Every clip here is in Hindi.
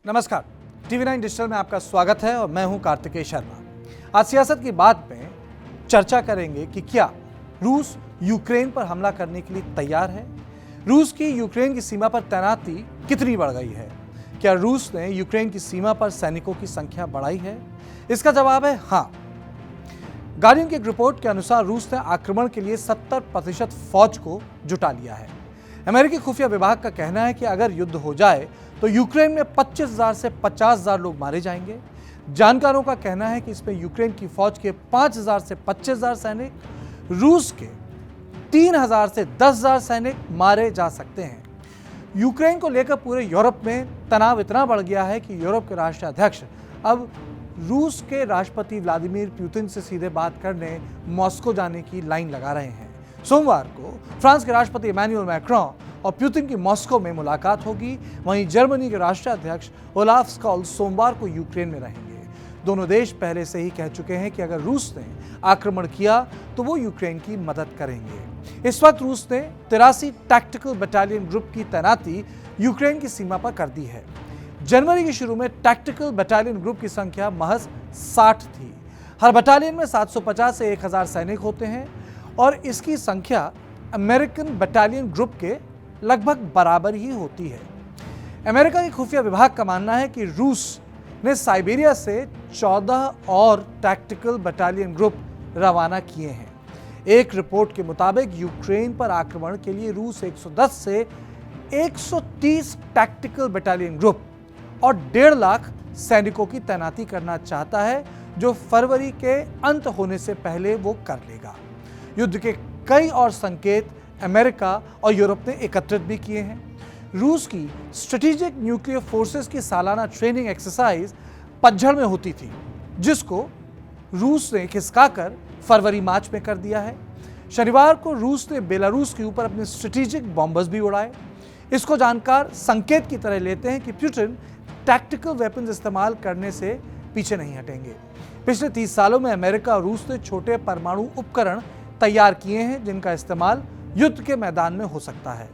नमस्कार, टीवी 9 डिजिटल में आपका स्वागत है और मैं हूं कार्तिकेय शर्मा। आज सियासत की बात में चर्चा करेंगे कि क्या रूस यूक्रेन पर हमला करने के लिए तैयार है। रूस की यूक्रेन की सीमा पर तैनाती कितनी बढ़ गई है। क्या रूस ने यूक्रेन की सीमा पर सैनिकों की संख्या बढ़ाई है। इसका जवाब है हाँ। गार्डियन की एक रिपोर्ट के अनुसार रूस ने आक्रमण के लिए 70% फौज को जुटा लिया है। अमेरिकी खुफिया विभाग का कहना है कि अगर युद्ध हो जाए तो यूक्रेन में 25,000 से 50,000 लोग मारे जाएंगे। जानकारों का कहना है कि इसमें यूक्रेन की फौज के 5,000 से 25,000 सैनिक, रूस के 3,000 से 10,000 सैनिक मारे जा सकते हैं। यूक्रेन को लेकर पूरे यूरोप में तनाव इतना बढ़ गया है कि यूरोप के राष्ट्राध्यक्ष अब रूस के राष्ट्रपति व्लादिमीर पुतिन से सीधे बात करने मॉस्को जाने की लाइन लगा रहे हैं। सोमवार को फ्रांस के राष्ट्रपति इमैनुअल मैक्रों और पुतिन की मॉस्को में मुलाकात होगी। वहीं जर्मनी के राष्ट्राध्यक्ष ओलाफ स्कॉल्स सोमवार को यूक्रेन में रहेंगे। दोनों देश पहले से ही कह चुके हैं कि अगर रूस ने आक्रमण किया तो वो यूक्रेन की मदद करेंगे। इस वक्त रूस ने 83 टैक्टिकल बटालियन ग्रुप की तैनाती यूक्रेन की सीमा पर कर दी है। जनवरी के शुरू में टैक्टिकल बटालियन ग्रुप की संख्या महज 60 थी। हर बटालियन में 750 से 1000 सैनिक होते हैं और इसकी संख्या अमेरिकन बटालियन ग्रुप के लगभग बराबर ही होती है। अमेरिका के खुफिया विभाग का मानना है कि रूस ने साइबेरिया से 14 और टैक्टिकल बटालियन ग्रुप रवाना किए हैं। एक रिपोर्ट के मुताबिक यूक्रेन पर आक्रमण के लिए रूस 110 से 130 टैक्टिकल बटालियन ग्रुप और 1.5 लाख सैनिकों की तैनाती करना चाहता है, जो फरवरी के अंत होने से पहले वो कर लेगा। युद्ध के कई और संकेत अमेरिका और यूरोप ने एकत्रित भी किए हैं। रूस की स्ट्रेटेजिक न्यूक्लियर फोर्सेस की सालाना ट्रेनिंग एक्सरसाइज पतझड़ में होती थी, जिसको रूस ने खिसकाकर फरवरी मार्च में कर दिया है। शनिवार को रूस ने बेलारूस के ऊपर अपने स्ट्रेटेजिक बॉम्बर्स भी उड़ाए। इसको जानकार संकेत की तरह लेते हैं कि पुतिन टैक्टिकल वेपन्स इस्तेमाल करने से पीछे नहीं हटेंगे। पिछले 30 सालों में अमेरिका और रूस ने छोटे परमाणु उपकरण तैयार किए हैं, जिनका इस्तेमाल युद्ध के मैदान में हो सकता है।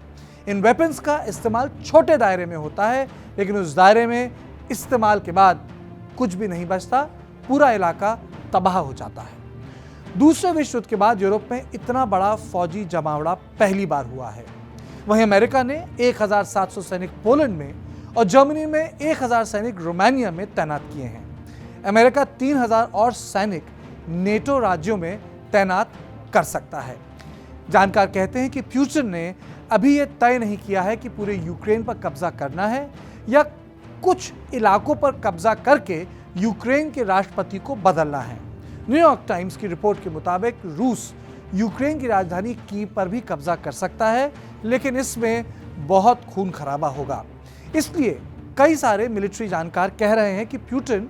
इन वेपन्स का इस्तेमाल छोटे दायरे में होता है, लेकिन उस दायरे में इस्तेमाल के बाद कुछ भी नहीं बचता, पूरा इलाका तबाह हो जाता है। दूसरे विश्व युद्ध के बाद यूरोप में इतना बड़ा फौजी जमावड़ा पहली बार हुआ है। वहीं अमेरिका ने 1700 सैनिक पोलैंड में और जर्मनी में 1000 सैनिक रोमानिया में तैनात किए हैं। अमेरिका 3000 और सैनिक नेटो राज्यों में तैनात कर सकता है। जानकार कहते हैं कि पुतिन ने अभी यह तय नहीं किया है कि पूरे यूक्रेन पर कब्जा करना है या कुछ इलाकों पर कब्जा करके यूक्रेन के राष्ट्रपति को बदलना है। न्यूयॉर्क टाइम्स की रिपोर्ट के मुताबिक रूस यूक्रेन की राजधानी कीव पर भी कब्जा कर सकता है, लेकिन इसमें बहुत खून खराबा होगा। इसलिए कई सारे मिलिट्री जानकार कह रहे हैं कि पुतिन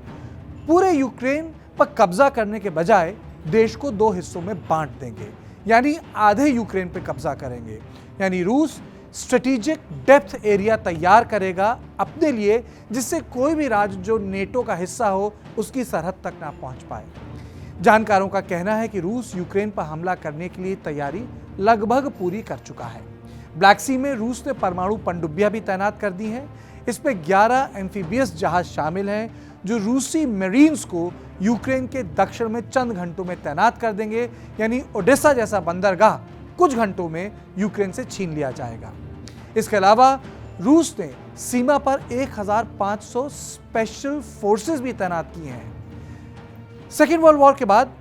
पूरे यूक्रेन पर कब्जा करने के बजाय देश को 2 हिस्सों में बांट देंगे, यानी आधे यूक्रेन पर कब्जा करेंगे। यानी रूस स्ट्रेटेजिक डेप्थ एरिया तैयार करेगा अपने लिए, जिससे कोई भी राज्य जो नेटो का हिस्सा हो उसकी सरहद तक ना पहुंच पाए। जानकारों का कहना है कि रूस यूक्रेन पर हमला करने के लिए तैयारी लगभग पूरी कर चुका है। ब्लैक सी में रूस ने परमाणु पनडुब्बियां भी तैनात कर दी हैं। इसमें 11 एम्फीबियस जहाज शामिल हैं, जो रूसी मरीन्स को यूक्रेन के दक्षिण में चंद घंटों में तैनात कर देंगे। यानी ओडेसा जैसा बंदरगाह कुछ घंटों में यूक्रेन से छीन लिया जाएगा। इसके अलावा रूस ने सीमा पर 1500 स्पेशल फोर्सेस भी तैनात किए हैं। सेकेंड वर्ल्ड वॉर के बाद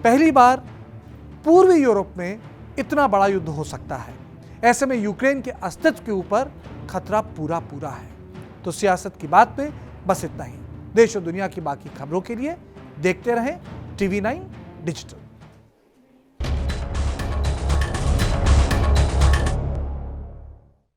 पहली बार पूर्वी यूरोप में इतना बड़ा युद्ध हो सकता है। ऐसे में यूक्रेन के अस्तित्व के ऊपर खतरा पूरा है। तो सियासत की बात में बस इतना ही। देश और दुनिया की बाकी खबरों के लिए देखते रहें टीवी 9 डिजिटल।